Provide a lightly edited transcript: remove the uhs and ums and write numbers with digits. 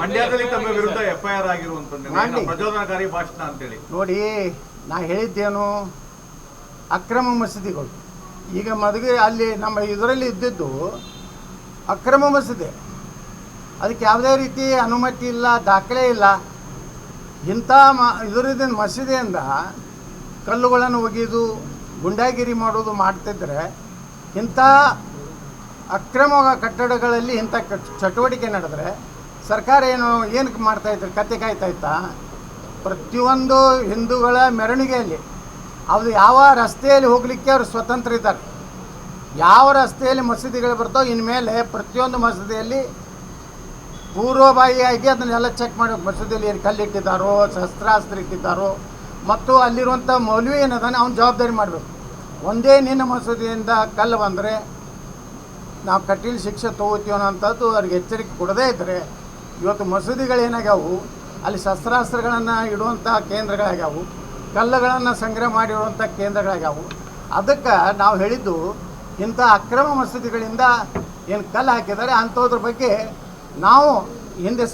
ಮಂಡ್ಯದಲ್ಲಿ ತಮ್ಮ ವಿರುದ್ಧ FIR ಆಗಿರುವಂತದ್ದು ಪ್ರಚೋದನಕಾರಿ ಭಾಷಣ ಅಂತೇಳಿ. ನೋಡಿ, ನಾ ಹೇಳಿದ್ದೇನು, ಅಕ್ರಮ ಮಸೀದಿಗಳು ಈಗ ಮದುವೆ ಅಲ್ಲಿ ನಮ್ಮ ಇದರಲ್ಲಿ ಇದ್ದಿದ್ದು ಅಕ್ರಮ ಮಸೀದಿ, ಅದಕ್ಕೆ ಯಾವುದೇ ರೀತಿ ಅನುಮತಿ ಇಲ್ಲ, ದಾಖಲೆ ಇಲ್ಲ. ಇಂಥ ಇದರಿಂದ ಮಸೀದಿಯಿಂದ ಕಲ್ಲುಗಳನ್ನು ಒಗೆದು ಗುಂಡಾಗಿರಿ ಮಾಡೋದು ಮಾಡ್ತಿದ್ರೆ, ಇಂಥ ಅಕ್ರಮ ಕಟ್ಟಡಗಳಲ್ಲಿ ಇಂಥ ಚಟುವಟಿಕೆ ನಡೆದ್ರೆ ಸರ್ಕಾರ ಏನಕ್ಕೆ ಮಾಡ್ತಾಯಿದ್ರು? ಕತ್ತೆ ಕಾಯ್ತಾಯ್ತಾ? ಪ್ರತಿಯೊಂದು ಹಿಂದೂಗಳ ಮೆರವಣಿಗೆಯಲ್ಲಿ ಅದು ಯಾವ ರಸ್ತೆಯಲ್ಲಿ ಹೋಗಲಿಕ್ಕೆ ಅವರು ಸ್ವತಂತ್ರ ಇದ್ದಾರೆ. ಯಾವ ರಸ್ತೆಯಲ್ಲಿ ಮಸೀದಿಗಳು ಬರ್ತಾವೆ, ಇನ್ಮೇಲೆ ಪ್ರತಿಯೊಂದು ಮಸೀದಿಯಲ್ಲಿ ಪೂರ್ವಭಾವಿಯಾಗಿ ಅದನ್ನೆಲ್ಲ ಚೆಕ್ ಮಾಡಬೇಕು. ಮಸೀದಿಯಲ್ಲಿ ಏನು ಕಲ್ಲಿಟ್ಟಿದ್ದಾರೋ, ಶಸ್ತ್ರಾಸ್ತ್ರ ಇಟ್ಟಿದ್ದಾರೋ, ಮತ್ತು ಅಲ್ಲಿರುವಂಥ ಮೌಲ್ವಿ ಏನದಾನೆ ಅವ್ನು ಜವಾಬ್ದಾರಿ ಮಾಡಬೇಕು. ಒಂದೇ ನಿನ್ನ ಮಸೀದಿಯಿಂದ ಕಲ್ಲು ಬಂದರೆ ನಾವು ಕಟೀಲು ಶಿಕ್ಷೆ ತೊಗೋತೀವಿ ಅನ್ನೋಂಥದ್ದು ಅವ್ರಿಗೆ ಎಚ್ಚರಿಕೆ ಕೊಡದೇ ಇದ್ದರೆ, ಇವತ್ತು ಮಸೀದಿಗಳೇನಾಗ್ಯಾವು, ಅಲ್ಲಿ ಶಸ್ತ್ರಾಸ್ತ್ರಗಳನ್ನು ಇಡುವಂಥ ಕೇಂದ್ರಗಳಾಗ್ಯಾವು, ಕಲ್ಲುಗಳನ್ನು ಸಂಗ್ರಹ ಮಾಡಿರುವಂಥ ಕೇಂದ್ರಗಳಾಗ್ಯಾವು. ಅದಕ್ಕೆ ನಾವು ಹೇಳಿದ್ದು, ಇಂಥ ಅಕ್ರಮ ಮಸೀದಿಗಳಿಂದ ಏನು ಕಲ್ಲು ಹಾಕಿದ್ದಾರೆ ಅಂಥದ್ರ ಬಗ್ಗೆ ನಾವು ಹಿಂದೆ